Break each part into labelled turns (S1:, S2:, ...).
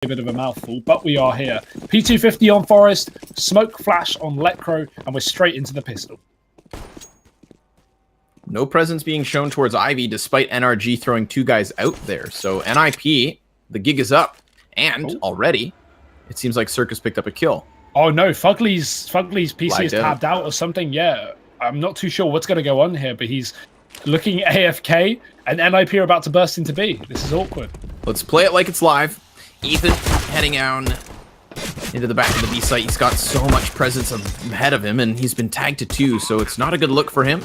S1: a bit of a mouthful, but we are here. P250 on Forest, smoke flash on Lecro, and we're straight into the pistol.
S2: No presence being shown towards Ivy, despite NRG throwing two guys out there. So NiP, the gig is up, and already it seems like Circus picked up a kill.
S1: Oh no, Fugly's PC is tabbed out or something. Yeah, I'm not too sure what's going to go on here, but he's looking AFK, and NiP are about to burst into B. This is awkward.
S2: Let's play it like it's live. Ethan heading down into the back of the B site. He's got so much presence ahead of him, and he's been tagged to 2, so it's not a good look for him.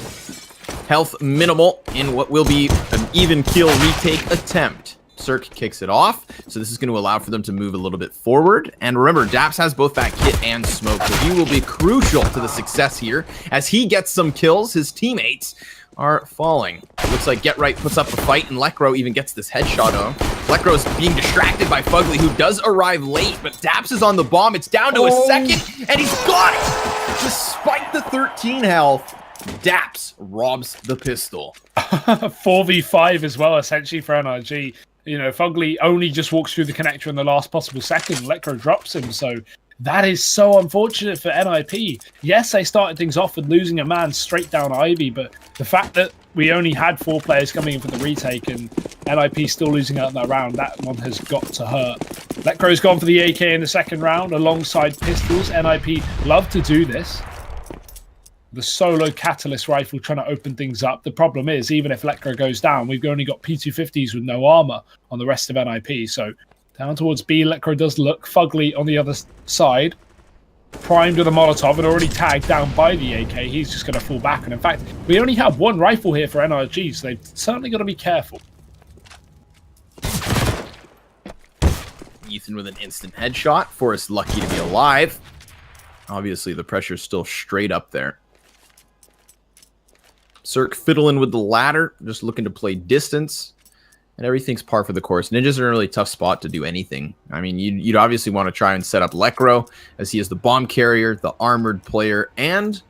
S2: Health minimal in what will be an even kill retake attempt. Cirque kicks it off, so this is going to allow for them to move a little bit forward. And remember, Daps has both that kit and smoke, so he will be crucial to the success here. As he gets some kills, his teammates are falling. It looks like Get Right puts up a fight, and Lecro even gets this headshot on him. Lecro's being distracted by Fugly, who does arrive late, but Daps is on the bomb. It's down to a second, and he's got it! Despite the 13 health, Daps robs the pistol.
S1: 4v5 as well, essentially, for NRG. You know, Fugly only just walks through the connector in the last possible second. Lecro drops him, so that is so unfortunate for NiP. Yes, they started things off with losing a man straight down Ivy, but the fact that we only had 4 players coming in for the retake and NiP still losing out in that round, that one has got to hurt. Lecro's gone for the AK in the second round alongside pistols. NiP love to do this. The solo catalyst rifle trying to open things up. The problem is, even if Lecro goes down, we've only got P250s with no armor on the rest of NiP. So down towards B, Lecro does look. Fugly on the other side, primed with a Molotov and already tagged down by the AK. He's just going to fall back. And in fact, we only have 1 rifle here for NRG, so they've certainly got to be careful.
S2: Ethan with an instant headshot. Forrest lucky to be alive. Obviously, the pressure's still straight up there. Cirque fiddling with the ladder, just looking to play distance, and everything's par for the course. Ninja's in a really tough spot to do anything. I mean, you'd obviously want to try and set up Lecro, as he is the bomb carrier, the armored player, and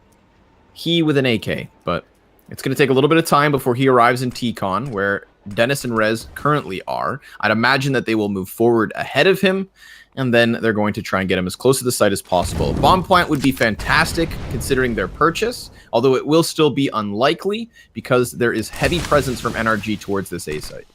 S2: he with an AK. But it's going to take a little bit of time before he arrives in T-Con, where Dennis and Rez currently are. I'd imagine that they will move forward ahead of him, and then they're going to try and get him as close to the site as possible. A bomb plant would be fantastic considering their purchase, although it will still be unlikely because there is heavy presence from NRG towards this A site.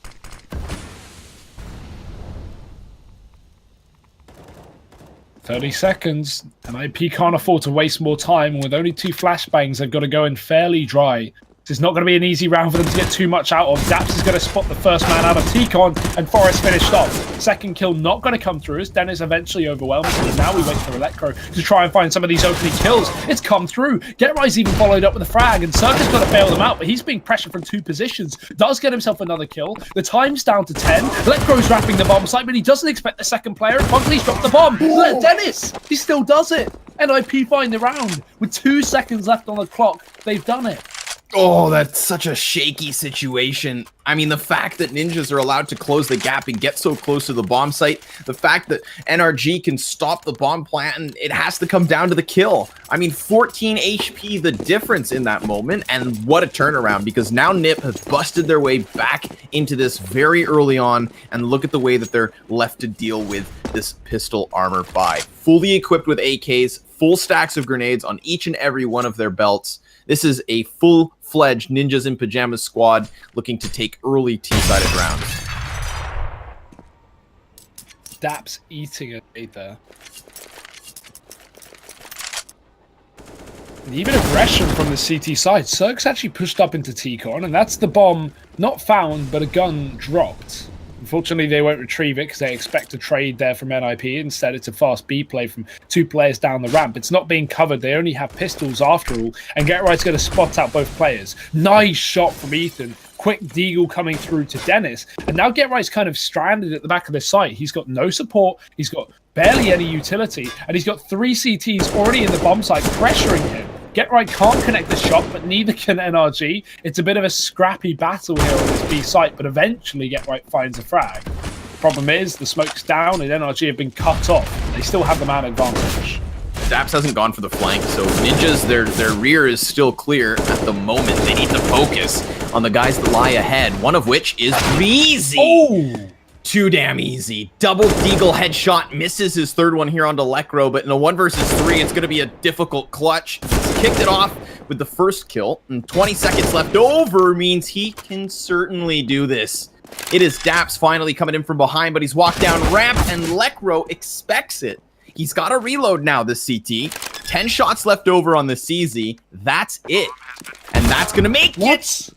S1: "30 seconds, and NiP can't afford to waste more time. And with only 2 flashbangs, they've got to go in fairly dry. This is not going to be an easy round for them to get too much out of. Daps is going to spot the first man out of T-Con, and Forrest finished off. Second kill not going to come through as Dennis eventually overwhelms him. And now we wait for Electro to try and find some of these opening kills. It's come through. Get Right's even followed up with a frag, and Circus got to bail them out, but he's being pressured from 2 positions. Does get himself another kill. The time's down to 10. Electro's wrapping the bomb site, but he doesn't expect the second player. Fugly's dropped the bomb. Dennis, he still does it. NiP find the round. With 2 seconds left on the clock, they've done it.
S2: Oh, that's such a shaky situation. I mean, the fact that ninjas are allowed to close the gap and get so close to the bomb site, the fact that NRG can stop the bomb plant, and it has to come down to the kill. I mean, 14 HP, the difference in that moment, and what a turnaround, because now NiP has busted their way back into this very early on, and look at the way that they're left to deal with this pistol armor buy. Fully equipped with AKs, full stacks of grenades on each and every one of their belts. This is a full-fledged Ninjas in Pajamas squad looking to take early T-sided rounds.
S1: Daps eating a nade there. And even aggression from the CT side. Cirque's actually pushed up into T-Con, and that's the bomb not found, but a gun dropped. Unfortunately, they won't retrieve it because they expect a trade there from NiP. Instead, it's a fast B play from 2 players down the ramp. It's not being covered. They only have pistols after all. And Get Right's going to spot out both players. Nice shot from Ethan. Quick deagle coming through to Dennis. And now Get Right's kind of stranded at the back of the site. He's got no support. He's got barely any utility. And he's got 3 CTs already in the bomb site pressuring him. Get Right can't connect the shot, but neither can NRG. It's a bit of a scrappy battle here on this B site, but eventually Get Right finds a frag. Problem is, the smoke's down and NRG have been cut off. They still have the man advantage.
S2: Daps hasn't gone for the flank, so Ninjas, their rear is still clear at the moment. They need to focus on the guys that lie ahead, one of which is Breezy.
S1: Oh!
S2: Too damn easy. Double deagle headshot, misses his third one here onto Lekro, but in a 1 versus 3, it's going to be a difficult clutch. He's kicked it off with the first kill, and 20 seconds left over means he can certainly do this. It is Daps finally coming in from behind, but he's walked down ramp, and Lekro expects it. He's got a reload now, this CT. 10 shots left over on the CZ. That's it. And that's going to make it.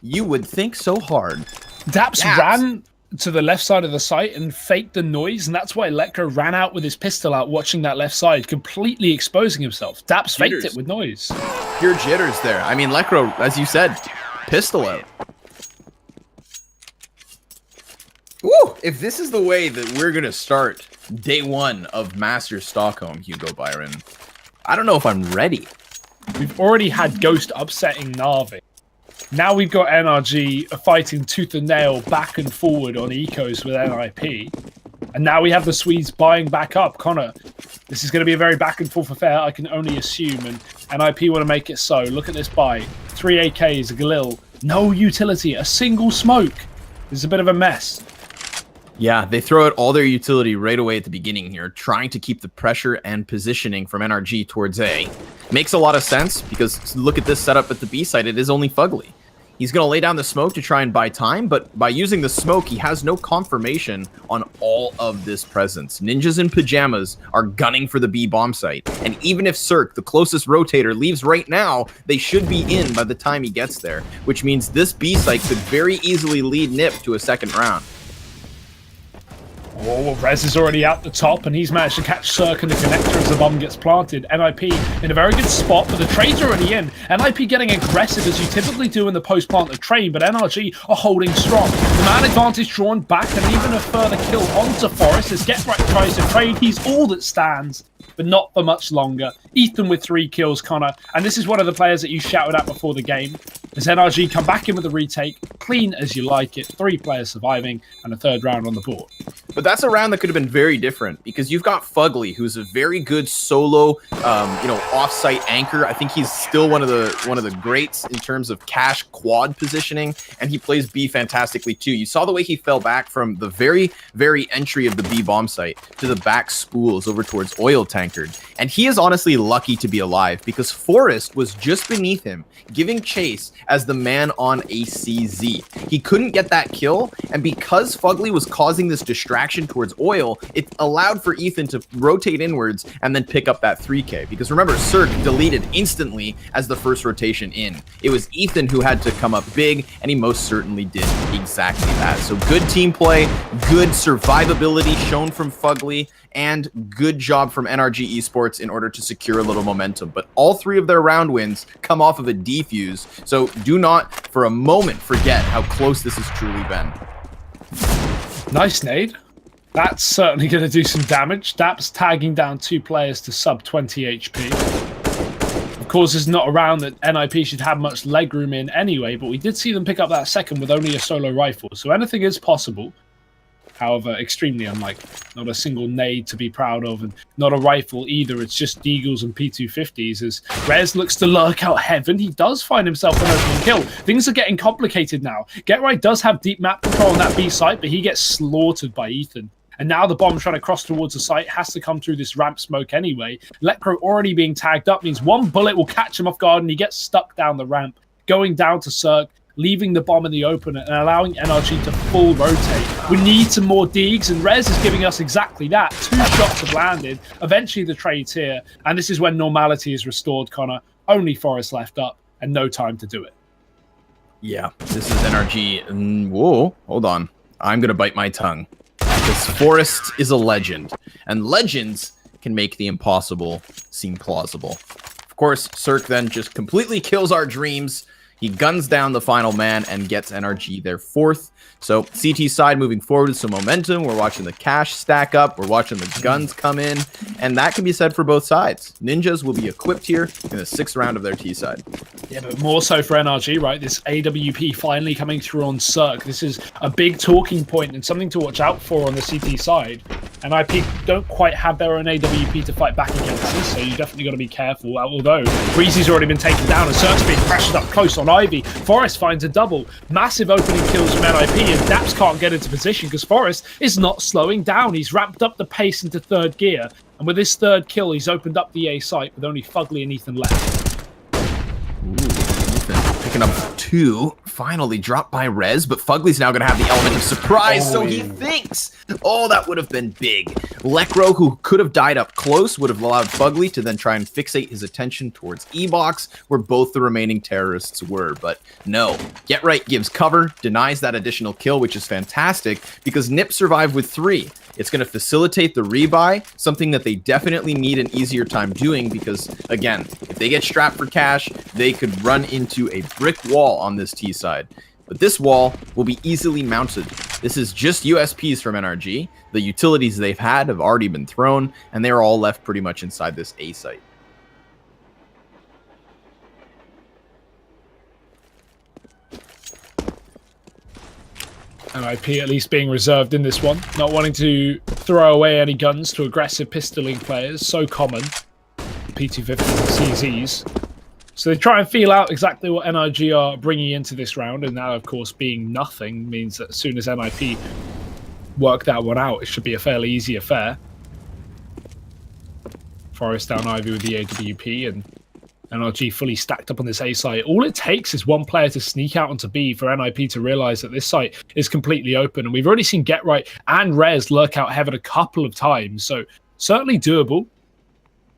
S2: You would think so hard.
S1: Daps ran to the left side of the site and faked the noise, and that's why Lekro ran out with his pistol out, watching that left side, completely exposing himself. Daps faked it with noise.
S2: Pure jitters there. I mean, Lekro, as you said, pistol out. Ooh, if this is the way that we're going to start day 1 of Masters Stockholm, Hugo Byron, I don't know if I'm ready.
S1: We've already had Ghost upsetting Na'Vi. Now we've got NRG fighting tooth and nail back and forward on ecos with NiP. And now we have the Swedes buying back up. Connor, this is going to be a very back and forth affair, I can only assume. And NiP want to make it so. Look at this buy. 3 AKs, a Galil. No utility, a single smoke. This is a bit of a mess.
S2: Yeah, they throw out all their utility right away at the beginning here, trying to keep the pressure and positioning from NRG towards A. Makes a lot of sense, because look at this setup at the B side, it is only Fugly. He's going to lay down the smoke to try and buy time, but by using the smoke, he has no confirmation on all of this presence. Ninjas in pajamas are gunning for the B bomb site, and even if Cirque, the closest rotator, leaves right now, they should be in by the time he gets there, which means this B site could very easily lead NiP to a second round.
S1: Oh, well, Rez is already out the top, and he's managed to catch Cirque in the connector as the bomb gets planted. NiP in a very good spot, but the trade's already in. NiP getting aggressive as you typically do in the post-plant of trade, but NRG are holding strong. The man advantage drawn back, and even a further kill onto Forrest as Get Right tries to trade. He's all that stands, but not for much longer. Ethan with 3 kills, Connor, and this is one of the players that you shouted at before the game. As NRG come back in with a retake, clean as you like it, 3 players surviving, and a 3rd round on the board.
S2: But that's a round that could have been very different, because you've got Fugly, who's a very good solo, off-site anchor. I think he's still one of the greats in terms of cash quad positioning, and he plays B fantastically too. You saw the way he fell back from the very, very entry of the B bomb site to the back spools over towards Oil Tankard, and he is honestly lucky to be alive, because Forrest was just beneath him, giving chase as the man on a CZ. He couldn't get that kill, and because Fugly was causing this distraction towards Oil, it allowed for Ethan to rotate inwards and then pick up that 3K. Because remember, Cirque deleted instantly as the first rotation in. It was Ethan who had to come up big, and he most certainly did exactly that. So good team play, good survivability shown from Fugly, and good job from NRG Esports in order to secure a little momentum. But all 3 of their round wins come off of a defuse, so do not for a moment forget how close this has truly been.
S1: Nice nade. That's certainly going to do some damage. Daps tagging down 2 players to sub 20 HP. Of course, it's not a round that NiP should have much legroom in anyway, but we did see them pick up that second with only a solo rifle, so anything is possible. However, extremely unlikely. Not a single nade to be proud of, and not a rifle either. It's just Deagles and P250s as Rez looks to lurk out heaven. He does find himself an opening kill. Things are getting complicated now. Get Right does have deep map control on that B site, but he gets slaughtered by Ethan. And now the bomb trying to cross towards the site has to come through this ramp smoke anyway. Lekro already being tagged up means 1 bullet will catch him off guard, and he gets stuck down the ramp, going down to Cirque, leaving the bomb in the open and allowing NRG to full rotate. We need some more Deags, and Rez is giving us exactly that. 2 shots have landed. Eventually the trade's here, and this is when normality is restored, Connor. Only Forrest left up, and no time to do it.
S2: Yeah, this is NRG. Whoa, hold on. I'm going to bite my tongue. Because Forrest is a legend, and legends can make the impossible seem plausible. Of course, Cirque then just completely kills our dreams. He guns down the final man and gets NRG their 4th. So CT side moving forward with some momentum. We're watching the cash stack up. We're watching the guns come in. And that can be said for both sides. Ninjas will be equipped here in the 6th round of their T side.
S1: Yeah, but more so for NRG, right? This AWP finally coming through on Cirque. This is a big talking point and something to watch out for on the CT side. NiP don't quite have their own AWP to fight back against this, so you definitely got to be careful. Although Breezy's already been taken down and Cirque's being pressured up close on Ivy. Forest finds a double. Massive opening kills from NiP, and Daps can't get into position because Forest is not slowing down. He's ramped up the pace into third gear, and with his third kill, he's opened up the A site with only Fugly and Ethan left.
S2: Ooh, Ethan picking up 2. Finally dropped by Rez, but Fugly's now going to have the element of surprise, so he thinks, oh, that would have been big. Lekro, who could have died up close, would have allowed Fugly to then try and fixate his attention towards E-Box, where both the remaining terrorists were, but no. Get Right gives cover, denies that additional kill, which is fantastic, because NiP survived with 3. It's going to facilitate the rebuy, something that they definitely need an easier time doing because, again, if they get strapped for cash, they could run into a brick wall on this T side. But this wall will be easily mounted. This is just USPs from NRG. The utilities they've had have already been thrown, and they're all left pretty much inside this A site.
S1: NiP at least being reserved in this one, not wanting to throw away any guns to aggressive pistoling players, so common. P250s and CZs. So they try and feel out exactly what NRG are bringing into this round, and now, of course, being nothing means that as soon as NiP work that one out, it should be a fairly easy affair. Forest down Ivy with the AWP, and NRG fully stacked up on this A site. All it takes is one player to sneak out onto B for NiP to realize that this site is completely open. And we've already seen Get Right and Rez lurk out heaven a couple of times, so certainly doable.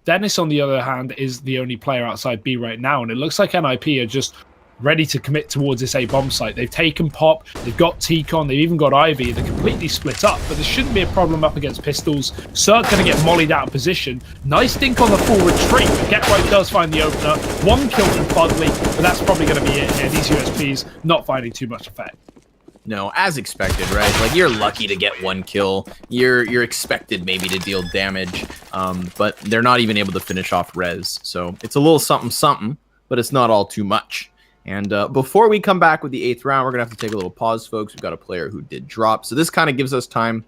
S1: Dennis, on the other hand, is the only player outside B right now, and it looks like NiP are just ready to commit towards this A bomb site. They've taken Pop, they've got T-Con, they've even got Ivy. They're completely split up, but there shouldn't be a problem up against pistols. Cirque going to get mollied out of position. Nice dink on the full retreat, but Get Right does find the opener. 1 kill from Fugly, but that's probably going to be it here. These USPs not finding too much effect.
S2: No, as expected, right? Like, you're lucky to get 1 kill. You're expected maybe to deal damage, but they're not even able to finish off Rez. So it's a little something, but it's not all too much. And before we come back with the 8th round, we're going to have to take a little pause, folks. We've got a player who did drop. So this kind of gives us time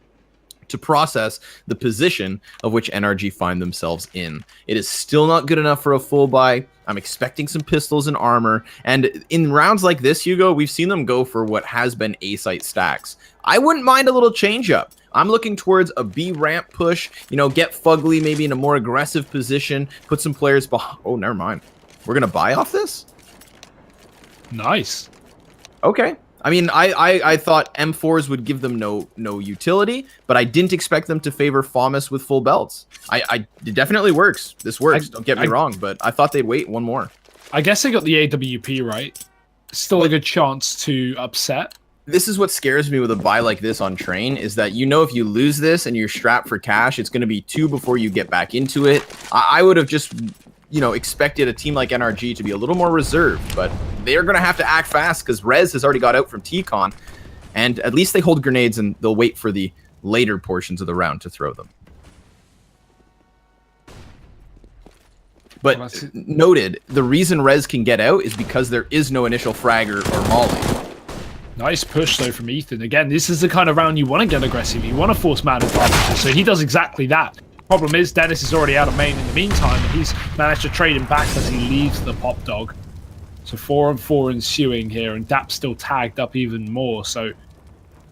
S2: to process the position of which NRG find themselves in. It is still not good enough for a full buy. I'm expecting some pistols and armor. And in rounds like this, Hugo, we've seen them go for what has been A-site stacks. I wouldn't mind a little change up. I'm looking towards a B ramp push, you know, get Fugly maybe in a more aggressive position, put some players behind. Oh, never mind. We're going to buy off this?
S1: Nice. Okay.
S2: I mean, I thought M4s would give them no utility, but I didn't expect them to favor FAMAS with full belts. It definitely works. This works, don't get me wrong, but I thought they'd wait one more.
S1: I guess they got the AWP right. Still a good chance to upset.
S2: This is what scares me with a buy like this on Train, is that you know if you lose this and you're strapped for cash, it's going to be 2 before you get back into it. I would have just, you know, expected a team like NRG to be a little more reserved, but they're going to have to act fast because Rez has already got out from T-Con, and at least they hold grenades and they'll wait for the later portions of the round to throw them. But noted, the reason Rez can get out is because there is no initial fragger or molly.
S1: Nice push, though, from Ethan. Again, this is the kind of round you want to get aggressive. You want to force man advantage, so he does exactly that. Problem is, Dennis is already out of main in the meantime, and he's managed to trade him back as he leaves the pop dog. So 4-on-4 ensuing here, and Dap's still tagged up even more. So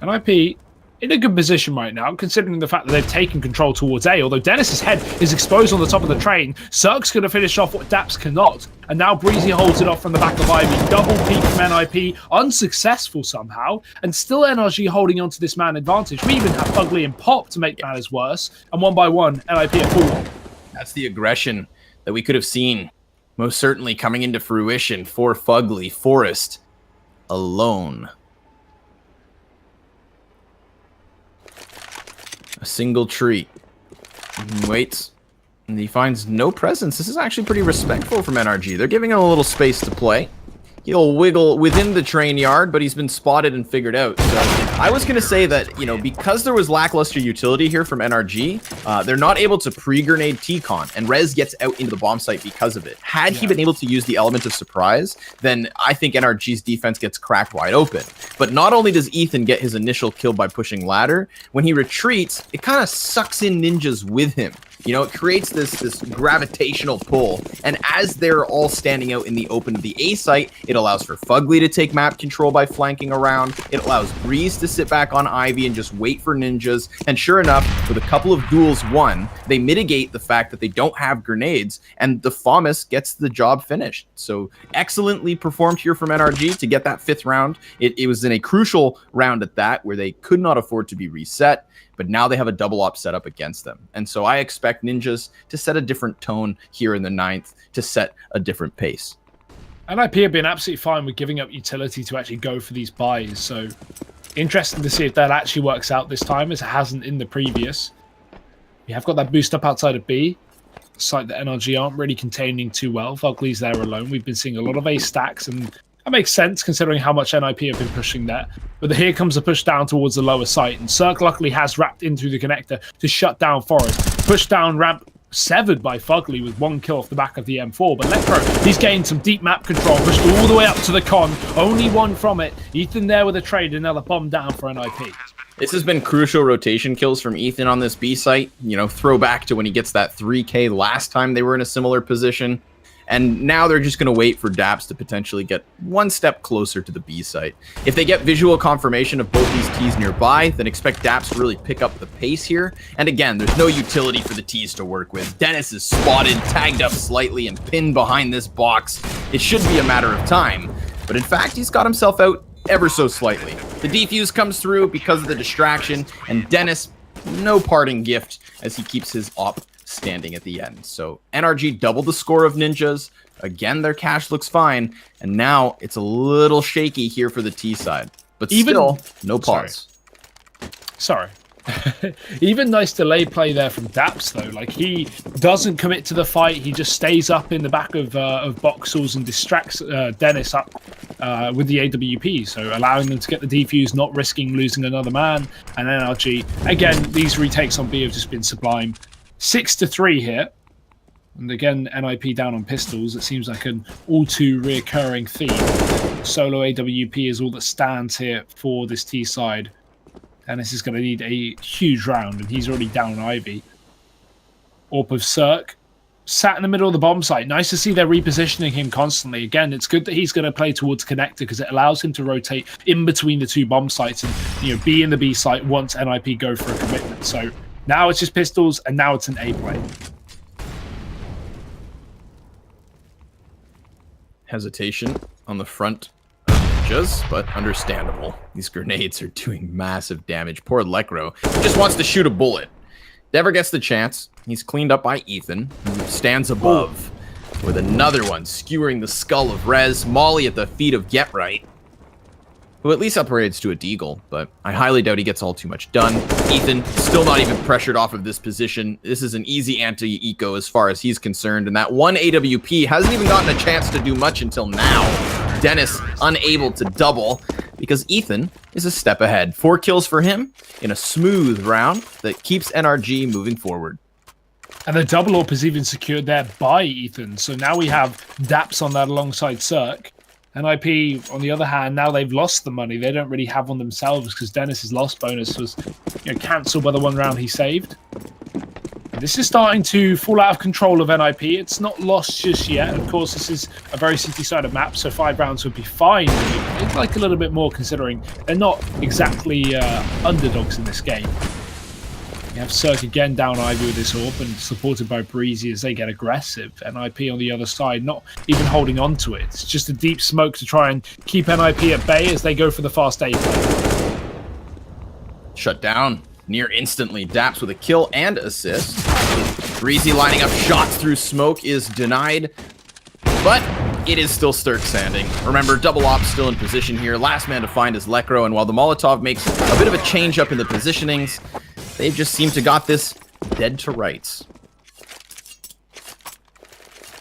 S1: NiP in a good position right now, considering the fact that they've taken control towards A, although Dennis's head is exposed on the top of the train. Cirque's going to finish off what Daps cannot, and now Breezy holds it off from the back of Ivy. Double peek from NiP, unsuccessful somehow, and still NRG holding on to this man advantage. We even have Fugly and Pop to make matters worse, and one by one, NiP at full.
S2: That's the aggression that we could have seen, most certainly coming into fruition for Fugly. Forest alone. A single tree. He waits, and he finds no presence. This is actually pretty respectful from NRG. They're giving him a little space to play. He'll wiggle within the train yard, but he's been spotted and figured out. So I was going to say that, you know, because there was lackluster utility here from NRG, they're not able to pre-grenade T-Con, and Rez gets out into the bomb site because of it. Had he been able to use the element of surprise, then I think NRG's defense gets cracked wide open. But not only does Ethan get his initial kill by pushing ladder, when he retreats, it kind of sucks in ninjas with him. You know, it creates this gravitational pull, and as they're all standing out in the open of the A site, it allows for Fugly to take map control by flanking around, it allows Breeze to sit back on Ivy and just wait for ninjas, and sure enough, with a couple of duels won, they mitigate the fact that they don't have grenades, and the FAMAS gets the job finished. So, excellently performed here from NRG to get that 5th round. It was in a crucial round at that, where they could not afford to be reset, but now they have a double op set up against them. And so I expect ninjas to set a different tone here in the 9th, to set a different pace.
S1: NiP have been absolutely fine with giving up utility to actually go for these buys, so interesting to see if that actually works out this time, as it hasn't in the previous. We have got that boost up outside of B, a site that NRG aren't really containing too well. Fugly's there alone. We've been seeing a lot of A stacks, and that makes sense considering how much NiP have been pushing there. But here comes a push down towards the lower site, and Cirque luckily has wrapped in through the connector to shut down Forest. Push down ramp severed by Fugly with 1 kill off the back of the M4. But Lecro, he's gained some deep map control, pushed all the way up to the con. Only 1 from it. Ethan there with a trade, another bomb down for NiP.
S2: This has been crucial rotation kills from Ethan on this B site. You know, throwback to when he gets that 3K last time they were in a similar position. And now they're just going to wait for Daps to potentially get 1 step closer to the B site. If they get visual confirmation of both these Ts nearby, then expect Daps to really pick up the pace here. And again, there's no utility for the Ts to work with. Dennis is spotted, tagged up slightly, and pinned behind this box. It should be a matter of time. But in fact, he's got himself out ever so slightly. The defuse comes through because of the distraction, and Dennis, no parting gift as he keeps his op standing at the end. So NRG doubled the score of ninjas. Again, their cash looks fine, and now it's a little shaky here for the T side. But still, no pause.
S1: Sorry. Even nice delay play there from Daps though. Like, he doesn't commit to the fight. He just stays up in the back of Boxels and distracts Dennis up with the AWP. So allowing them to get the defuse, not risking losing another man. And NRG, again, these retakes on B have just been sublime. 6-3 here. And again, NiP down on pistols. It seems like an all too reoccurring theme. Solo AWP is all that stands here for this T side. Dennis is going to need a huge round, and he's already down Ivy. Orp of Cirque sat in the middle of the bomb site. Nice to see they're repositioning him constantly. Again, it's good that he's going to play towards connector, because it allows him to rotate in between the 2 bomb sites and, you know, be in the B site once NiP go for a commitment. So now it's just pistols, and now it's an A play.
S2: Hesitation on the front. But understandable. These grenades are doing massive damage. Poor Lecro just wants to shoot a bullet. Never gets the chance. He's cleaned up by Ethan, who stands above with another one skewering the skull of Rez. Molly at the feet of Get Right, who at least upgrades to a Deagle, but I highly doubt he gets all too much done. Ethan still not even pressured off of this position. This is an easy anti-eco as far as he's concerned, and that 1 AWP hasn't even gotten a chance to do much until now. Dennis unable to double because Ethan is a step ahead. 4 kills for him in a smooth round that keeps NRG moving forward.
S1: And the double AWP is even secured there by Ethan. So now we have Daps on that alongside Cirque. NiP, on the other hand, now they've lost the money. They don't really have one themselves because Dennis's loss bonus was, you know, cancelled by the 1 round he saved. This is starting to fall out of control of NiP. It's not lost just yet. Of course, this is a very city-sided map, so 5 rounds would be fine. I'd like a little bit more, considering they're not exactly underdogs in this game. We have Cirque again down Ivy with this AWP, and supported by Breezy as they get aggressive. NiP on the other side, not even holding on to it. It's just a deep smoke to try and keep NiP at bay as they go for the fast A play.
S2: Shut down near instantly. Daps with a kill and assist. Breezy lining up shots through smoke is denied, but it is still Sturk standing. Remember, double op still in position here. Last man to find is Lecro, and while the Molotov makes a bit of a change up in the positionings, they've just seemed to got this dead to rights.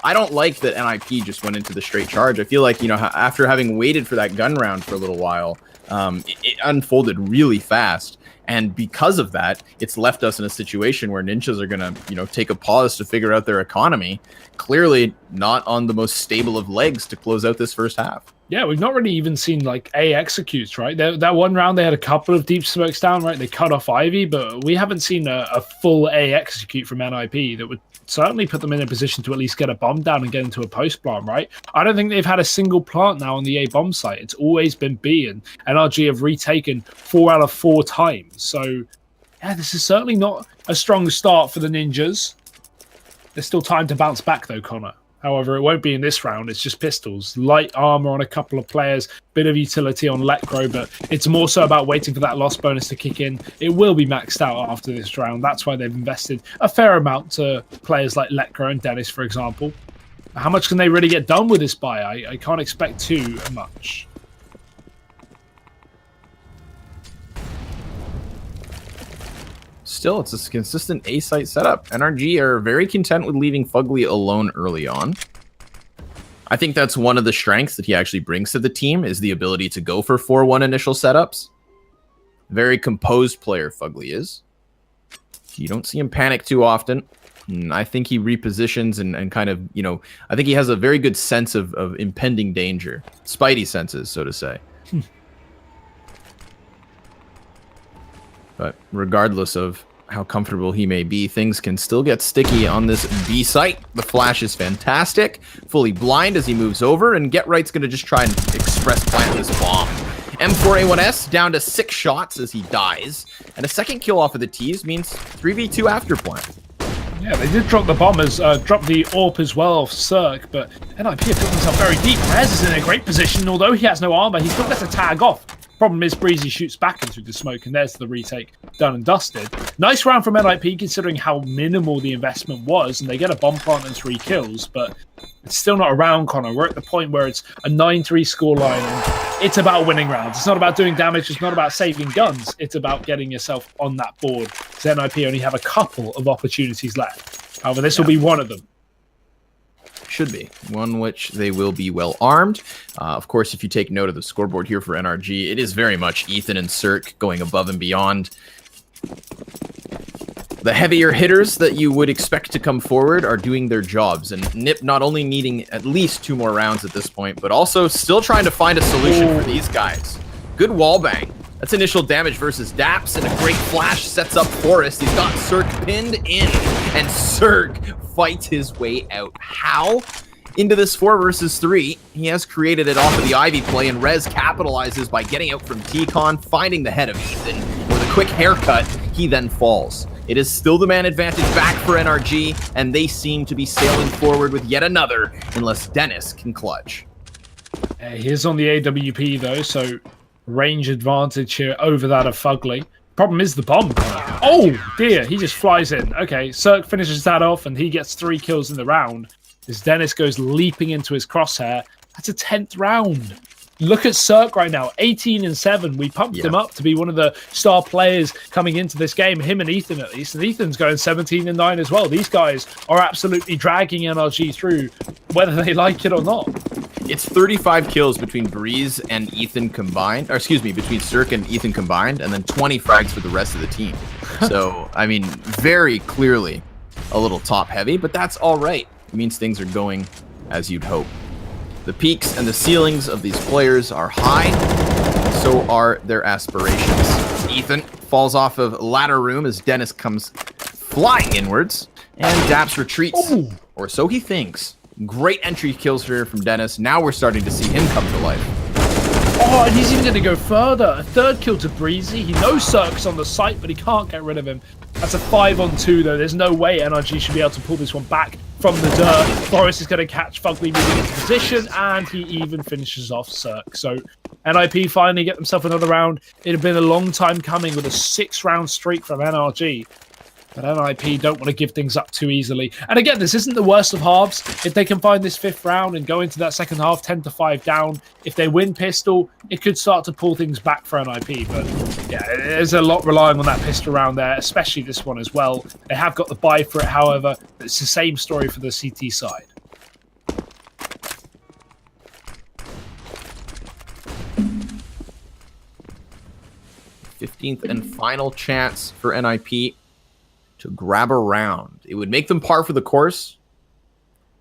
S2: I don't like that NiP just went into the straight charge. I feel like, you know, after having waited for that gun round for a little while, It unfolded really fast. And because of that, it's left us in a situation where ninjas are going to, you know, take a pause to figure out their economy. Clearly not on the most stable of legs to close out this first half.
S1: Yeah, we've not really even seen like A executes, right? That one round they had a couple of deep smokes down, right? They cut off Ivy, but we haven't seen a full A execute from NiP that would certainly put them in a position to at least get a bomb down and get into a post plant, right? I don't think they've had a single plant now on the A bomb site. It's always been B, and NRG have retaken 4 out of 4 times. So, yeah, this is certainly not a strong start for the Ninjas. There's still time to bounce back, though, Connor. However, it won't be in this round. It's just pistols. Light armor on a couple of players. Bit of utility on Lekro, but it's more so about waiting for that loss bonus to kick in. It will be maxed out after this round. That's why they've invested a fair amount to players like Lekro and Dennis, for example. How much can they really get done with this buy? I can't expect too much.
S2: Still, it's a consistent A-site setup. NRG are very content with leaving Fugly alone early on. I think that's one of the strengths that he actually brings to the team, is the ability to go for 4-1 initial setups. Very composed player, Fugly is. You don't see him panic too often. I think he repositions and kind of, you know, I think he has a very good sense of impending danger. Spidey senses, so to say. But regardless of how comfortable he may be, things can still get sticky on this B site. The flash is fantastic. Fully blind as he moves over, and Get Right's going to just try and express plant this bomb. M4A1S down to 6 shots as he dies. And a second kill off of the T's means 3v2 after plant.
S1: Yeah, they did drop the bombers, drop the AWP as well off Cirque, but NiP have put themselves very deep. Rez is in a great position, although he has no armor, he's still got to tag off. Problem is, Breezy shoots back into the smoke, and there's the retake done and dusted. Nice round from NiP, considering how minimal the investment was, and they get a bomb plant and 3 kills, but it's still not a round, Connor. We're at the point where it's a 9-3 scoreline, and it's about winning rounds. It's not about doing damage, it's not about saving guns, it's about getting yourself on that board. So NiP only have a couple of opportunities left. However, this will be one of them.
S2: Should be one which they will be well armed. Of course, if you take note of the scoreboard here for NRG, it is very much Ethan and Cirque going above and beyond. The heavier hitters that you would expect to come forward are doing their jobs, and NiP not only needing at least 2 more rounds at this point, but also still trying to find a solution for these guys. Good wall bang. That's initial damage versus Daps, and a great flash sets up Forrest. He's got Cirque pinned in, and Cirque fights his way out. How? Into this 4 versus 3. He has created it off of the Ivy play, and Rez capitalizes by getting out from T-Con, finding the head of Ethan. With a quick haircut, he then falls. It is still the man advantage back for NRG, and they seem to be sailing forward with yet another, unless Dennis can clutch.
S1: He is on the AWP, though, so range advantage here over that of Fugly. Problem is the bomb. Oh dear, he just flies in. Okay, Cirque finishes that off, and he gets 3 kills in the round as Dennis goes leaping into his crosshair. That's a 10th round. Look at Cirque right now, 18-7. We pumped him up to be one of the star players coming into this game, him and Ethan at least, and Ethan's going 17-9 as well. These guys are absolutely dragging NRG through, whether they like it or not.
S2: It's 35 kills between Breeze and Ethan combined, or excuse me, between Cirque and Ethan combined, and then 20 frags for the rest of the team. So, I mean, very clearly a little top heavy, but that's all right. It means things are going as you'd hope. The peaks and the ceilings of these players are high, so are their aspirations. Ethan falls off of ladder room as Dennis comes flying inwards, and Daps retreats, or so he thinks. Great entry kills here from Dennis. Now we're starting to see him come to life.
S1: Oh, and he's even going to go further. A 3rd kill to Breezy. He knows Cirque's on the site, but he can't get rid of him. That's a 5-on-2, though. There's no way NRG should be able to pull this one back from the dirt. Forrest is going to catch Fugly moving into position, and he even finishes off Cirque. So NiP finally get themselves another round. It had been a long time coming with a 6-round streak from NRG. But NiP don't want to give things up too easily. And again, this isn't the worst of halves. If they can find this 5th round and go into that second half 10-5 down, if they win pistol, it could start to pull things back for NiP. But yeah, there's a lot relying on that pistol round there, especially this one as well. They have got the buy for it, however. It's the same story for the CT side.
S2: 15th and final chance for NiP to grab a round. It would make them par for the course,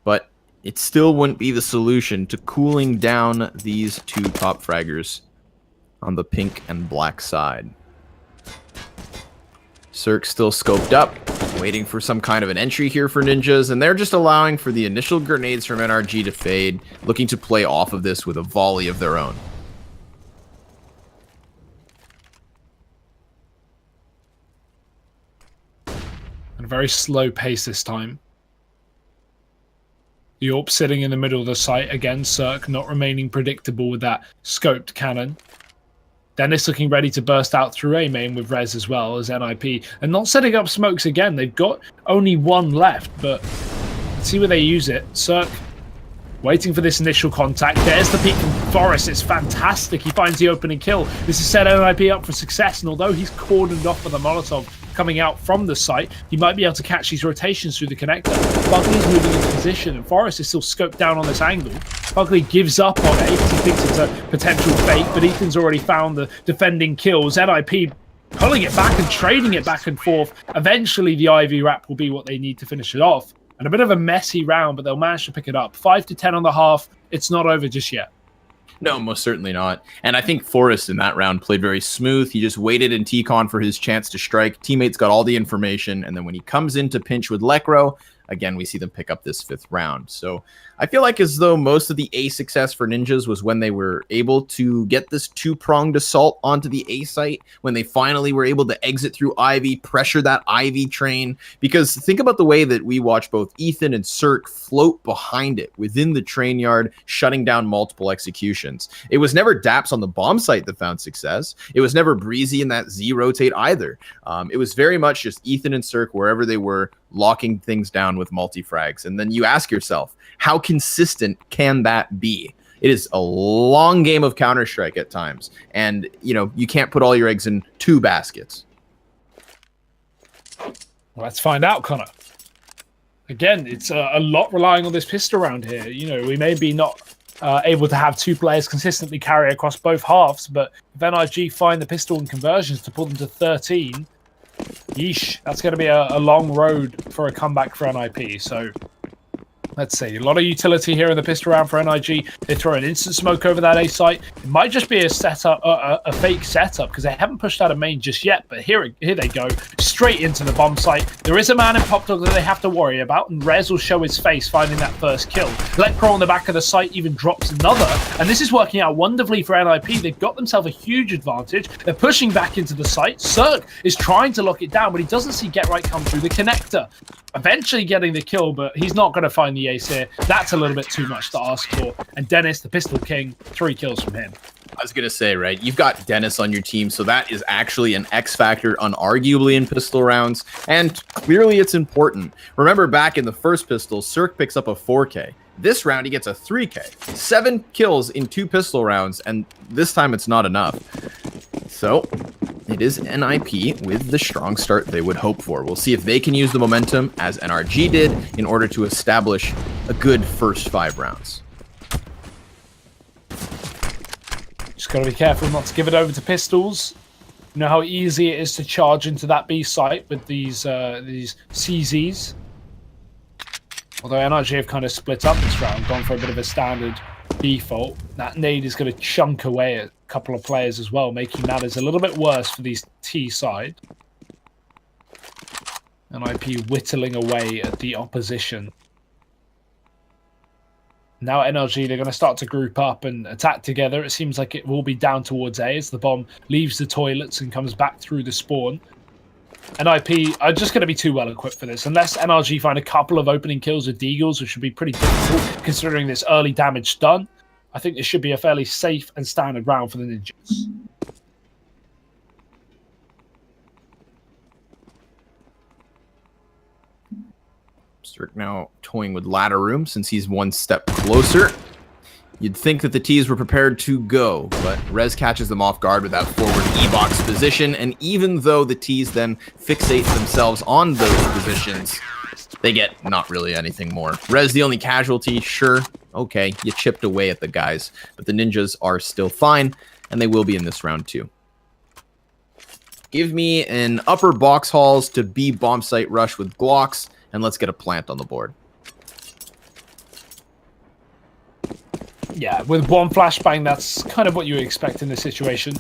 S2: but it still wouldn't be the solution to cooling down these two top fraggers on the pink and black side. Cirque still scoped up, waiting for some kind of an entry here for Ninjas, and they're just allowing for the initial grenades from NRG to fade, looking to play off of this with a volley of their own.
S1: And a very slow pace this time. The AWP sitting in the middle of the site. Again, Cirque not remaining predictable with that scoped cannon. Dennis looking ready to burst out through A main with Rez as well as NiP. And not setting up smokes again. They've got only one left, but let's see where they use it. Cirque waiting for this initial contact. There's the peek from Forrest. It's fantastic. He finds the opening kill. This has set NiP up for success. And although he's cordoned off with a Molotov coming out from the site, he might be able to catch these rotations through the connector. Buckley's moving into position, and Forrest is still scoped down on this angle. Buckley gives up on it because he thinks it's a potential fake, but Ethan's already found the defending kills. NiP pulling it back and trading it back and forth. Eventually, the IV wrap will be what they need to finish it off. And a bit of a messy round, but they'll manage to pick it up. 5 to 10 on the half. It's not over just yet.
S2: No, most certainly not. And I think Forrest in that round played very smooth. He just waited in T-Con for his chance to strike. Teammates got all the information. And then when he comes into pinch with Lekro, again, we see them pick up this 5th round. So I feel like as though most of the A success for Ninjas was when they were able to get this 2-pronged assault onto the A site, when they finally were able to exit through Ivy, pressure that Ivy train. Because think about the way that we watch both Ethan and Cirque float behind it within the train yard, shutting down multiple executions. It was never Daps on the bomb site that found success. It was never Breezy in that Z rotate either. It was very much just Ethan and Cirque wherever they were, locking things down with multi-frags. And then you ask yourself, how consistent can that be? It is a long game of Counter-Strike at times. And, you know, you can't put all your eggs in 2 baskets.
S1: Well, let's find out, Connor. Again, it's a lot relying on this pistol round here. You know, we may be not able to have 2 players consistently carry across both halves, but if NRG find the pistol and conversions to pull them to 13, yeesh, that's going to be a long road for a comeback for NiP. So let's see, a lot of utility here in the pistol round for NRG. They throw an instant smoke over that A site. It might just be a setup, a fake setup, because they haven't pushed out a main just yet. But here they go, straight into the bomb site. There is a man in Pop Dog that they have to worry about, and Rez will show his face finding that first kill. Lekro on the back of the site even drops another, and this is working out wonderfully for NiP. They've got themselves a huge advantage. They're pushing back into the site. Cirque is trying to lock it down, but he doesn't see Get Right come through the connector. Eventually getting the kill, but he's not going to find the ace here. That's a little bit too much to ask for. And Dennis, the Pistol King, 3 kills from him.
S2: I was going to say, right, you've got Dennis on your team, so that is actually an X factor, unarguably, in pistol rounds, and clearly it's important. Remember back in the first pistol, Cirque picks up a 4K. This round, he gets a 3K. 7 kills in 2 pistol rounds, and this time it's not enough. So it is NiP with the strong start they would hope for. We'll see if they can use the momentum, as NRG did, in order to establish a good first 5 rounds.
S1: Just got to be careful not to give it over to pistols. You know how easy it is to charge into that B site with these CZs. Although NRG have kind of split up this round, gone for a bit of a standard default. That nade is going to chunk away at a couple of players as well, making matters a little bit worse for these T side. NiP whittling away at the opposition. Now NRG, they're going to start to group up and attack together. It seems like it will be down towards A as the bomb leaves the toilets and comes back through the spawn. NiP are just going to be too well equipped for this. Unless NRG find a couple of opening kills with Deagles, which should be pretty difficult considering this early damage done, I think this should be a fairly safe and standard round for the Ninjas.
S2: Cirque now toying with ladder room since he's 1 step closer. You'd think that the T's were prepared to go, but Rez catches them off guard with that forward E-box position, and even though the T's then fixate themselves on those positions, they get not really anything more. Rez the only casualty, sure, okay, you chipped away at the guys, but the Ninjas are still fine, and they will be in this round too. Give me an upper box halls to B bomb site rush with Glocks, and let's get a plant on the board.
S1: Yeah, with one flashbang, that's kind of what you would expect in this situation.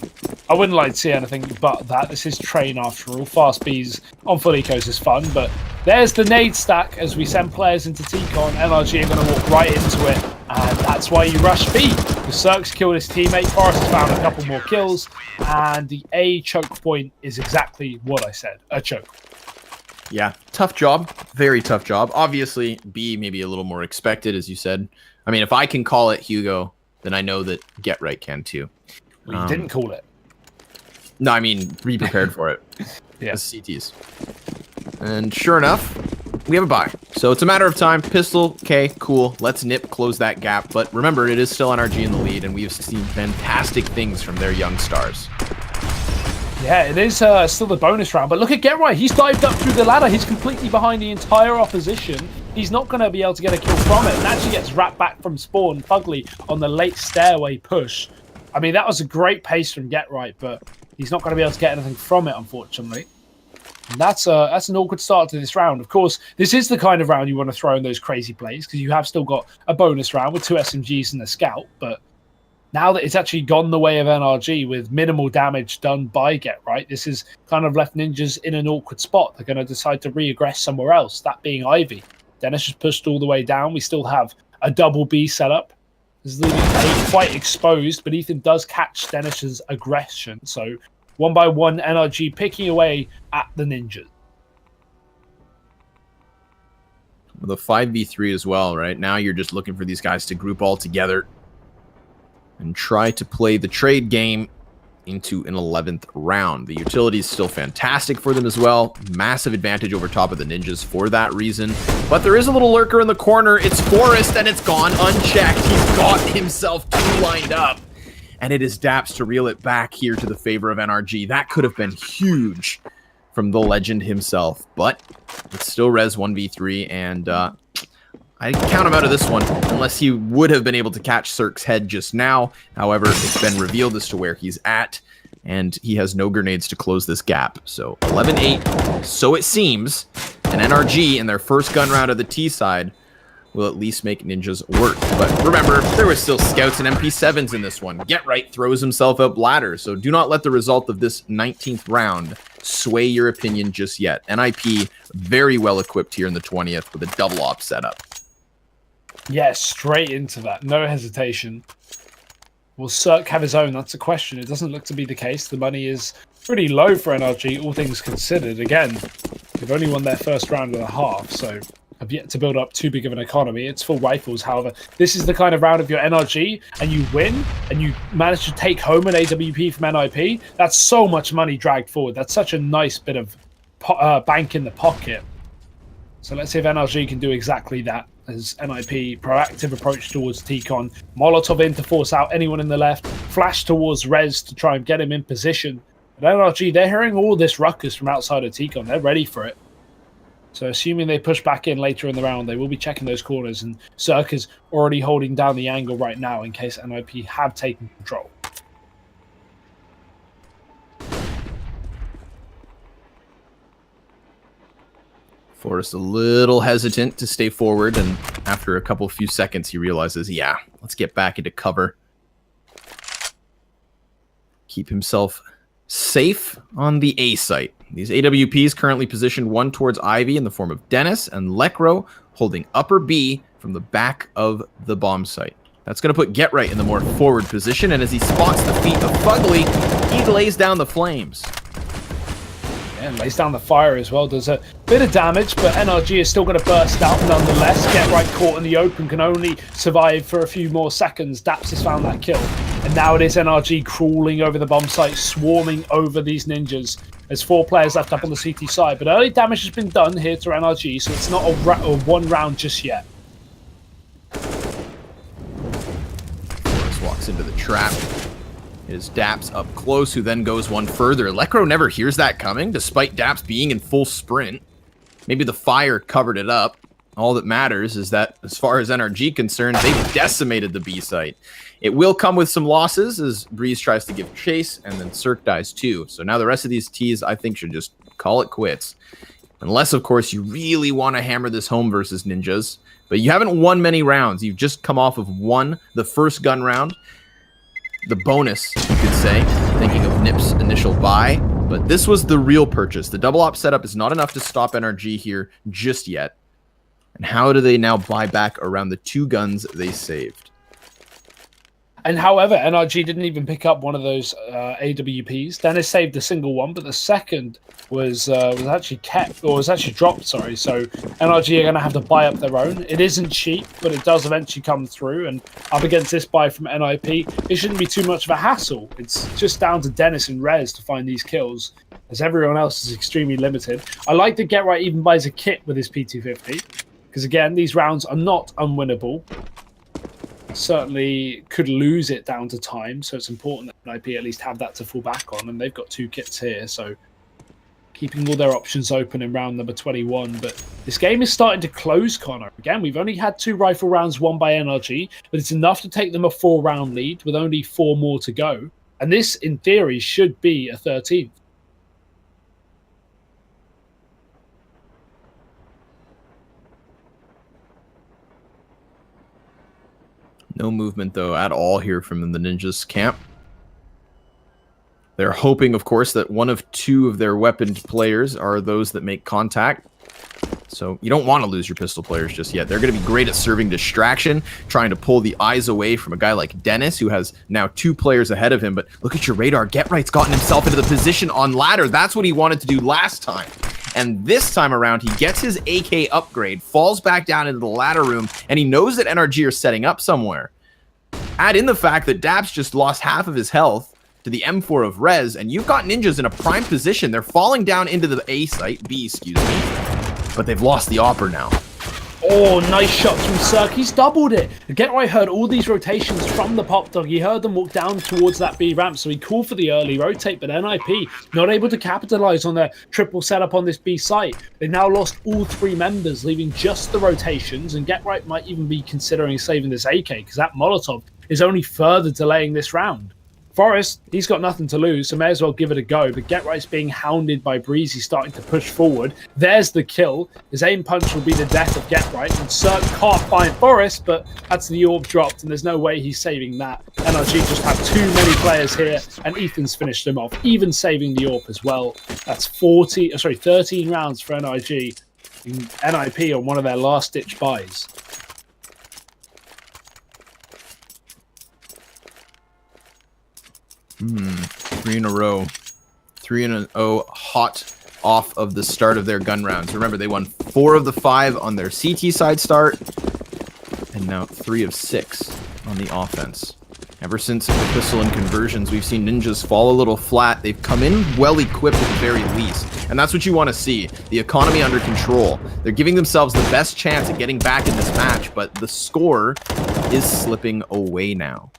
S1: I wouldn't like to see anything but that. This is train after all. Fast Bs on full ecos is fun, but there's the nade stack as we send players into T-Con. NRG are going to walk right into it, and that's why you rush B. The Cirque's killed his teammate, Forrest has found a couple more kills, and the A choke point is exactly what I said, a choke.
S2: Yeah, tough job. Very tough job. Obviously, B maybe a little more expected, as you said. I mean, if I can call it Hugo, then I know that Get Right can too.
S1: Well, you didn't call it.
S2: No, I mean, be prepared for it.
S1: Yeah.
S2: As CTs. And sure enough, we have a buy. So it's a matter of time. Pistol, okay, cool. Let's NiP close that gap. But remember, it is still NRG in the lead, and we have seen fantastic things from their young stars.
S1: Yeah, it is still the bonus round, but look at Get Right. He's dived up through the ladder. He's completely behind the entire opposition. He's not going to be able to get a kill from it, and actually gets wrapped back from spawn, Fugly, on the late stairway push. I mean, that was a great pace from Get Right, but he's not going to be able to get anything from it, unfortunately. And that's an awkward start to this round. Of course, this is the kind of round you want to throw in those crazy plays, because you have still got a bonus round with 2 SMGs and a scout, but now that it's actually gone the way of NRG with minimal damage done by Get Right, this is kind of left Ninjas in an awkward spot. They're going to decide to reaggress somewhere else, that being Ivy. Dennis just pushed all the way down. We still have a double B setup. This is leaving A quite exposed, but Ethan does catch Dennis's aggression. So 1 by 1, NRG picking away at the Ninjas.
S2: With a 5v3 as well, right? Now you're just looking for these guys to group all together and try to play the trade game into an 11th round. The utility is still fantastic for them as well. Massive advantage over top of the Ninjas for that reason. But there is a little lurker in the corner. It's Forrest, and it's gone unchecked. He's got himself 2 lined up. And it is Daps to reel it back here to the favor of NRG. That could have been huge from the legend himself. But it's still res 1v3, and I count him out of this one, unless he would have been able to catch Cirque's head just now. However, it's been revealed as to where he's at, and he has no grenades to close this gap. So 11-8, so it seems, and NRG in their first gun round of the T side will at least make Ninjas work. But remember, there were still scouts and MP7s in this one. Get Right throws himself up ladder, so do not let the result of this 19th round sway your opinion just yet. NiP very well equipped here in the 20th with a double op setup.
S1: Yeah, straight into that. No hesitation. Will Cirque have his own? That's a question. It doesn't look to be the case. The money is pretty low for NRG, all things considered. Again, they've only won their first round and a half, so have yet to build up too big of an economy. It's full rifles, however. This is the kind of round if you're NRG and you win and you manage to take home an AWP from NiP, that's so much money dragged forward. That's such a nice bit of bank in the pocket. So let's see if NRG can do exactly that. As NiP, proactive approach towards T-Con. Molotov in to force out anyone in the left. Flash towards Rez to try and get him in position. But NRG, they're hearing all this ruckus from outside of T-Con. They're ready for it. So assuming they push back in later in the round, they will be checking those corners. And Cirque is already holding down the angle right now in case NiP have taken control.
S2: Forrest a little hesitant to stay forward, and after a couple few seconds, he realizes, yeah, let's get back into cover. Keep himself safe on the A site. These AWPs currently positioned one towards Ivy in the form of Dennis, and Lecro holding upper B from the back of the bomb site. That's going to put Get Right in the more forward position, and as he spots the feet of Fugly, he lays down the flames.
S1: And lays down the fire as well, does a bit of damage, but NRG is still going to burst out nonetheless. Get Right caught in the open, can only survive for a few more seconds. Daps has found that kill. And now it is NRG crawling over the bomb site, swarming over these Ninjas. There's 4 players left up on the CT side, but early damage has been done here to NRG, so it's not a one round just yet.
S2: Forrest walks into the trap. Is Daps up close, who then goes one further. Lecro never hears that coming, despite Daps being in full sprint. Maybe the fire covered it up. all that matters is that as far as NRG concerned, they've decimated the B site. It will come with some losses as Breeze tries to give chase, and then Cirque dies too. So now the rest of these Ts, I think, should just call it quits. Unless, of course, you really want to hammer this home versus Ninjas. But you haven't won many rounds. You've just come off of the first gun round. The bonus, you could say, thinking of NiP's initial buy. But this was the real purchase. The double op setup is not enough to stop NRG here just yet. And how do they now buy back around the 2 guns they saved?
S1: And however, NRG didn't even pick up one of those AWPs. Dennis saved a single one, but the second was actually kept, or was actually dropped, sorry. So NRG are going to have to buy up their own. It isn't cheap, but it does eventually come through. And up against this buy from NiP, it shouldn't be too much of a hassle. It's just down to Dennis and Rez to find these kills, as everyone else is extremely limited. I like that Get Right even buys a kit with his P250, because again, these rounds are not unwinnable. Certainly could lose it down to time, so it's important that NiP at least have that to fall back on, and they've got 2 kits here, so keeping all their options open in round number 21. But this game is starting to close, Connor. Again, we've only had 2 rifle rounds won by NRG, but it's enough to take them a 4-round lead with only 4 more to go, and this in theory should be a 13th.
S2: No movement, though, at all here from the Ninjas camp. They're hoping, of course, that one of 2 of their weaponed players are those that make contact. So you don't want to lose your pistol players just yet. They're going to be great at serving distraction, trying to pull the eyes away from a guy like Dennis, who has now 2 players ahead of him. But look at your radar. Get Right's gotten himself into the position on ladder. That's what he wanted to do last time. And this time around, he gets his AK upgrade, falls back down into the ladder room, and he knows that NRG are setting up somewhere. Add in the fact that Daps just lost half of his health to the M4 of Rez, and you've got Ninjas in a prime position. They're falling down into the A site, B, excuse me, but they've lost the Opera now.
S1: Oh, nice shots from Cirque. He's doubled it. Get Right heard all these rotations from the Pop Dog. He heard them walk down towards that B ramp, so he called for the early rotate, but NiP not able to capitalize on their triple setup on this B site. They've now lost all 3 members, leaving just the rotations, and Get Right might even be considering saving this AK, because that Molotov is only further delaying this round. Forrest, he's got nothing to lose, so may as well give it a go, but Get Right's being hounded by Breezy, starting to push forward. There's the kill. His aim punch will be the death of Get Right, and Cirque can't find Forrest, but that's the AWP dropped, and there's no way he's saving that. NRG just have too many players here, and Ethan's finished him off, even saving the AWP as well. That's 13 rounds for NRG. NiP on one of their last-ditch buys.
S2: 3 in a row. 3 in a row, hot off of the start of their gun rounds. Remember, they won 4 of the 5 on their CT side start, and now 3 of 6 on the offense. Ever since the pistol and conversions, we've seen Ninjas fall a little flat. They've come in well equipped at the very least, and that's what you want to see. The economy under control. They're giving themselves the best chance at getting back in this match, but the score is slipping away now.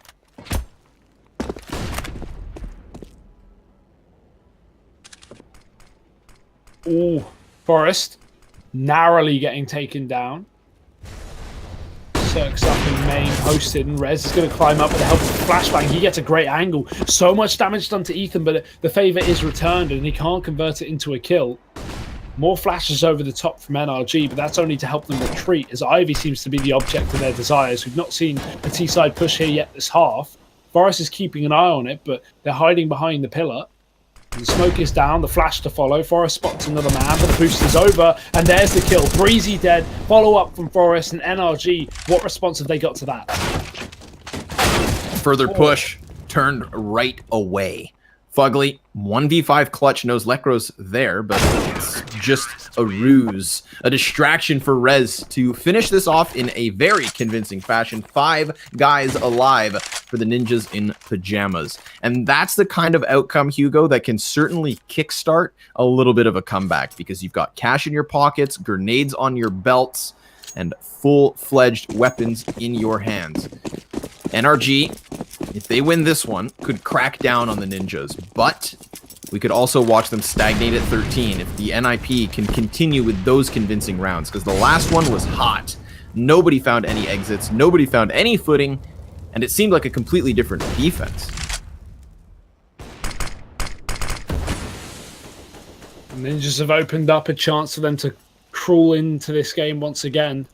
S1: Ooh, Forrest narrowly getting taken down. Cirque's up in main, posted, and Rez is going to climb up with the help of the flashbang. He gets a great angle. So much damage done to Ethan, but the favor is returned, and he can't convert it into a kill. More flashes over the top from NRG, but that's only to help them retreat, as Ivy seems to be the object of their desires. We've not seen a T-side push here yet this half. Forrest is keeping an eye on it, but they're hiding behind the pillar. The smoke is down, the flash to follow. Forrest spots another man, but the boost is over, and there's the kill. Breezy dead, follow up from Forrest, and NRG. What response have they got to that?
S2: Further push, turned right away. Fugly, 1v5 clutch, knows Lekro's there, but it's just a ruse. A distraction for Rez to finish this off in a very convincing fashion. 5 guys alive for the Ninjas in pajamas. And that's the kind of outcome, Hugo, that can certainly kickstart a little bit of a comeback, because you've got cash in your pockets, grenades on your belts, and full-fledged weapons in your hands. NRG, if they win this one, could crack down on the Ninjas, but We could also watch them stagnate at 13 if the NiP can continue with those convincing rounds, because the last one was hot. Nobody found any exits, nobody found any footing, and it seemed like a completely different defense.
S1: Ninjas have opened up a chance for them to crawl into this game once again,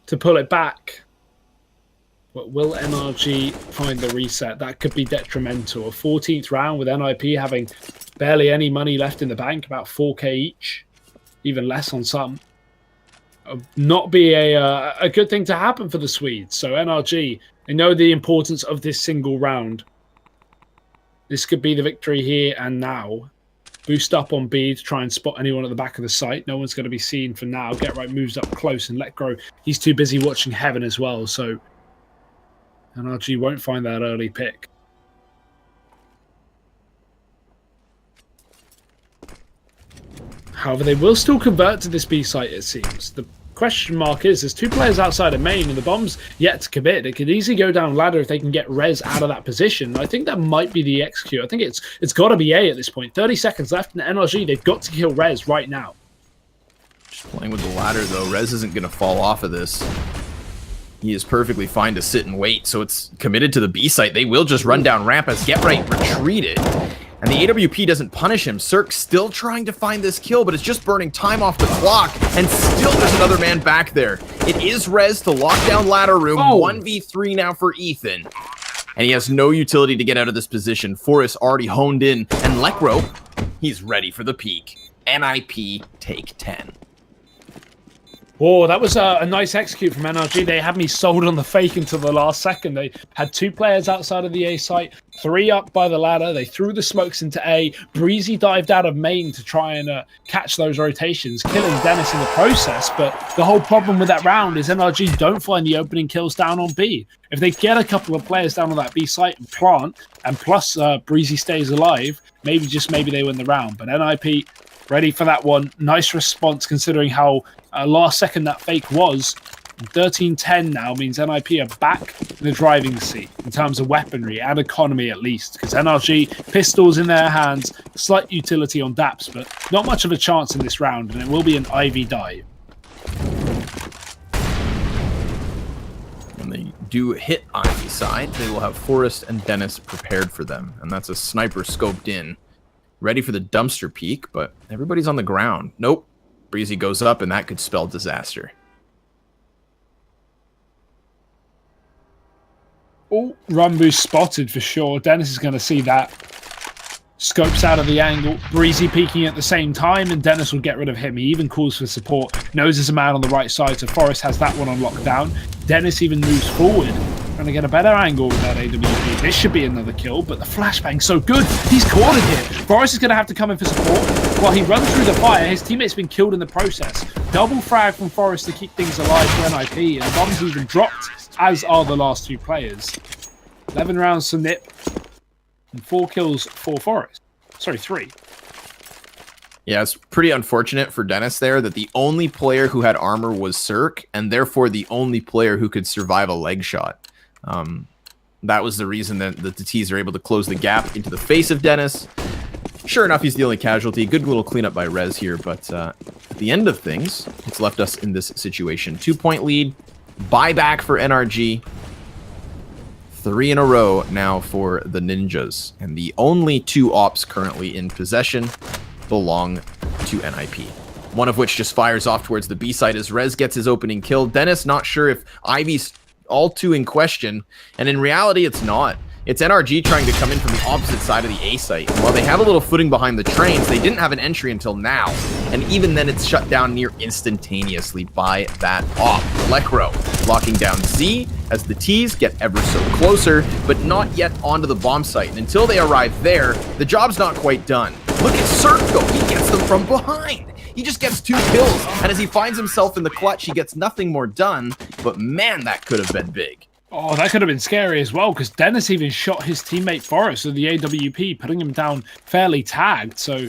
S1: to pull it back. But will NRG find the reset? That could be detrimental. A 14th round with NiP having barely any money left in the bank, about 4k each, even less on some. Not be a good thing to happen for the Swedes. So NRG, they know the importance of this single round. This could be the victory here and now. Boost up on B to try and spot anyone at the back of the site. No one's going to be seen for now. Get Right moves up close and Let Grow. He's too busy watching Heaven as well, so NRG won't find that early pick. However, they will still convert to this B site, it seems. The question mark is, there's two players outside of main and the bomb's yet to commit. It could easily go down ladder if they can get Rez out of that position. I think that might be the execute. I think it's got to be A at this point. 30 seconds left in NRG. They've got to kill Rez right now.
S2: Just playing with the ladder, though. Rez isn't going to fall off of this. He is perfectly fine to sit and wait, so it's committed to the B site. They will just run down ramp as Get Right retreated. And the AWP doesn't punish him. Cirque still trying to find this kill, but it's just burning time off the clock. And still there's another man back there. It is Rez to lock down ladder room. 1v3 now for Ethan. And he has no utility to get out of this position. Forrest already honed in. And Lekro, he's ready for the peak. NiP take 10.
S1: Oh, that was a nice execute from NRG. They had me sold on the fake until the last second. They had two players outside of the A site, 3 up by the ladder. They threw the smokes into A. Breezy dived out of main to try and catch those rotations, killing Dennis in the process. But the whole problem with that round is NRG don't find the opening kills down on B. If they get a couple of players down on that B site and plant, and plus Breezy stays alive, maybe they win the round. But NiP ready for that one. Nice response considering how last second that fake was. 13-10 now means NiP are back in the driving seat in terms of weaponry and economy at least, because NRG, pistols in their hands, slight utility on DAPs, but not much of a chance in this round, and it will be an Ivy dive.
S2: When they do hit Ivy side, they will have Forrest and Dennis prepared for them, and that's a sniper scoped in. Ready for the dumpster peak, but everybody's on the ground. Nope. Breezy goes up, and that could spell disaster.
S1: Oh, Rumbu spotted for sure. Dennis is going to see that. Scopes out of the angle. Breezy peeking at the same time, and Dennis will get rid of him. He even calls for support. Knows there's a man on the right side, so Forrest has that one on lockdown. Dennis even moves forward. Trying to get a better angle with that AWP. This should be another kill, but the flashbang's so good. He's caught it here. Forrest is going to have to come in for support. While he runs through the fire, his teammate's been killed in the process. Double frag from Forrest to keep things alive for NiP, and the bomb's even dropped, as are the last two players. 11 rounds to NiP, and 4 kills for Forrest. Sorry, 3.
S2: Yeah, it's pretty unfortunate for Dennis there that the only player who had armor was Cirque, and therefore the only player who could survive a leg shot. That was the reason that the T's are able to close the gap into the face of Dennis. Sure enough, he's the only casualty. Good little cleanup by Rez here, but at the end of things, it's left us in this situation. 2-point lead, buyback for NRG. 3 in a row now for the Ninjas, and the only 2 ops currently in possession belong to NiP. One of which just fires off towards the B side as Rez gets his opening kill. Dennis not sure if Ivy's all too in question, and in reality it's not. It's NRG trying to come in from the opposite side of the A site. And while they have a little footing behind the trains, they didn't have an entry until now. And even then it's shut down near instantaneously by that op. Lekro locking down Z as the T's get ever so closer, but not yet onto the bomb site. And until they arrive there, the job's not quite done. Look at Cirque though, he gets them from behind. He just gets 2 kills, and as he finds himself in the clutch, he gets nothing more done, but man, that could have been big.
S1: Oh, that could have been scary as well, because Dennis even shot his teammate Forrest with the AWP, putting him down fairly tagged. So,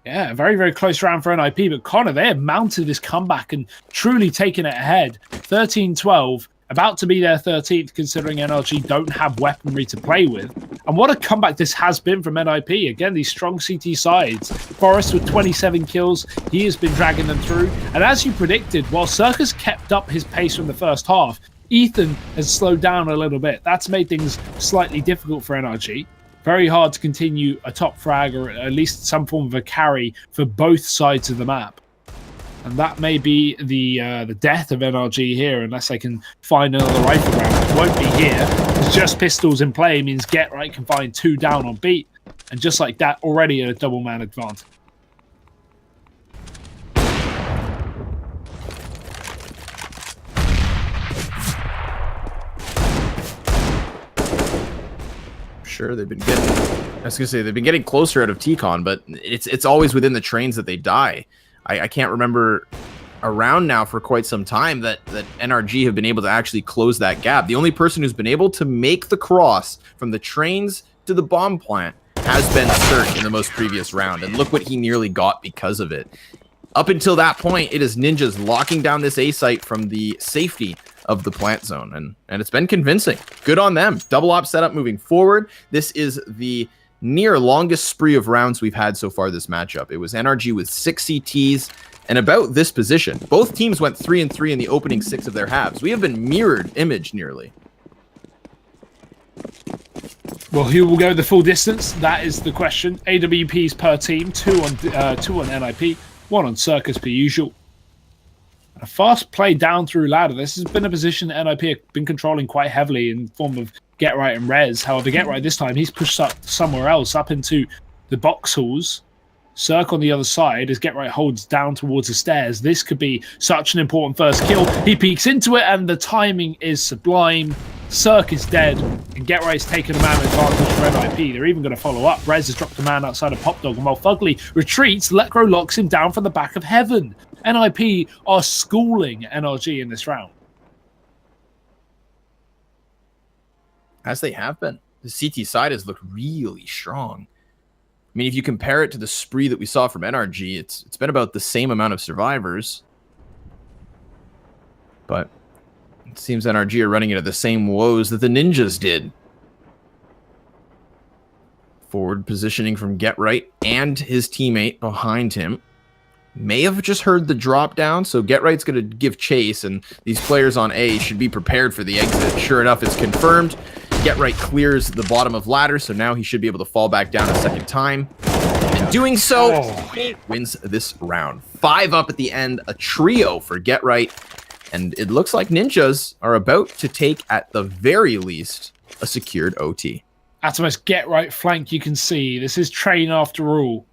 S1: yeah, very, very close round for NiP. But Connor, they have mounted this comeback and truly taken it ahead. 13-12, about to be their 13th, considering NRG don't have weaponry to play with. And what a comeback this has been from NiP. Again, these strong CT sides. Forrest with 27 kills, he has been dragging them through. And as you predicted, while Circus kept up his pace from the first half, Ethan has slowed down a little bit. That's made things slightly difficult for NRG. Very hard to continue a top frag or at least some form of a carry for both sides of the map. And that may be the death of NRG here unless they can find another rifle round. It won't be here. It's just pistols in play means Get Right can find 2 down on beat. And just like that, already a double man advantage.
S2: Sure, they've been getting, I was gonna say they've been getting closer out of T-Con, but it's always within the trains that they die. I can't remember around now for quite some time that NRG have been able to actually close that gap. The only person who's been able to make the cross from the trains to the bomb plant has been Cert in the most previous round, and look what he nearly got because of it. Up until that point, it is Ninjas locking down this A site from the safety of the plant zone, and it's been convincing. Good on them. Double op setup moving forward. This is the near longest spree of rounds we've had so far this matchup. It was NRG with 6 CTs and about this position. Both teams went 3 and 3 in the opening 6 of their halves. We have been mirrored image nearly.
S1: Well, who will go the full distance? That is the question. AWPs per team, 2 on NiP, 1 on Circus per usual. A fast play down through ladder. This has been a position that NiP have been controlling quite heavily in form of Get Right and Rez. However, Get Right this time, he's pushed up somewhere else, up into the box halls. Cirque on the other side as Get Right holds down towards the stairs. This could be such an important first kill. He peeks into it and the timing is sublime. Cirque is dead and Get Right's taken a man advantage for NiP. They're even going to follow up. Rez has dropped a man outside of Pop Dog, and while Fugly retreats, Lecro locks him down from the back of heaven. NiP are schooling NRG in this round.
S2: As they have been. The CT side has looked really strong. I mean, if you compare it to the spree that we saw from NRG, it's been about the same amount of survivors. But it seems NRG are running into the same woes that the Ninjas did. Forward positioning from Get Right and his teammate behind him. May have just heard the drop down, so Get Right's going to give chase, and these players on A should be prepared for the exit. Sure enough, it's confirmed. Get Right clears the bottom of ladder, so now he should be able to fall back down a second time. And doing so, he wins this round. 5 up at the end, a trio for Get Right, and it looks like Ninjas are about to take, at the very least, a secured OT.
S1: That's the most Get Right flank you can see. This is train after all.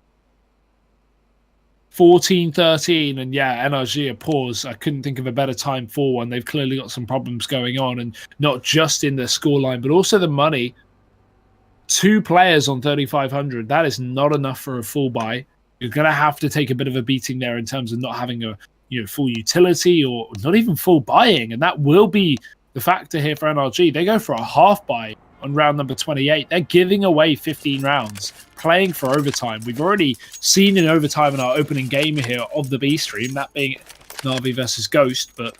S1: 14-13, and yeah, NRG a pause. I couldn't think of a better time for one. They've clearly got some problems going on, and not just in the scoreline, but also the money. 2 players on 3,500. That is not enough for a full buy. You're going to have to take a bit of a beating there in terms of not having a full utility or not even full buying, and that will be the factor here for NRG. They go for a half buy on round number 28. They're giving away 15 rounds, playing for overtime. We've already seen in overtime in our opening game here of the B stream, that being Na'Vi versus Ghost, but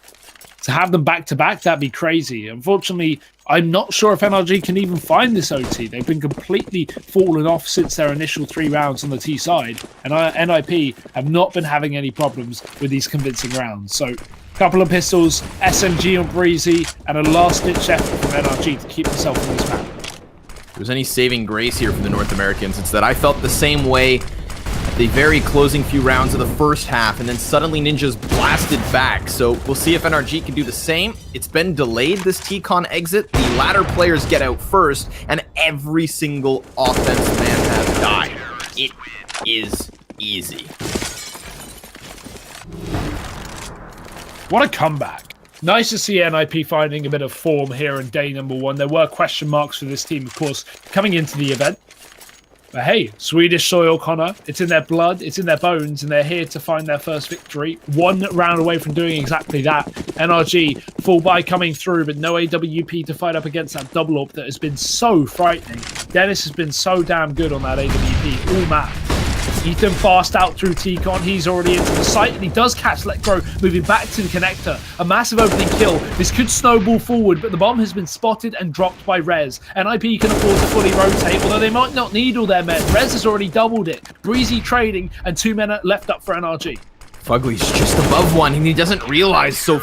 S1: to have them back-to-back, that'd be crazy. Unfortunately, I'm not sure if NRG can even find this OT. They've been completely fallen off since their initial 3 rounds on the T side, and NiP have not been having any problems with these convincing rounds. So, couple of pistols, SMG on Breezy, and a last-ditch effort from NRG to keep themselves in this map.
S2: If there's any saving grace here for the North Americans, it's that I felt the same way at the very closing few rounds of the first half, and then suddenly Ninjas blasted back. So we'll see if NRG can do the same. It's been delayed, this T-Con exit. The latter players get out first, and every single offensive man has died. It is easy.
S1: What a comeback. Nice to see NiP finding a bit of form here in day number 1. There were question marks for this team, of course, coming into the event. But hey, Swedish soil, Connor. It's in their blood, it's in their bones, and they're here to find their first victory. 1 round away from doing exactly that. NRG, full buy coming through, but no AWP to fight up against that double up that has been so frightening. Dennis has been so damn good on that AWP all map. Ethan fast out through T-Con. He's already into the site, and he does catch Letcro moving back to the connector. A massive opening kill. This could snowball forward, but the bomb has been spotted and dropped by Rez. NiP can afford to fully rotate, although they might not need all their men. Rez has already doubled it. Breezy trading, and 2 men are left up for NRG.
S2: Fugly's just above one, and he doesn't realize, so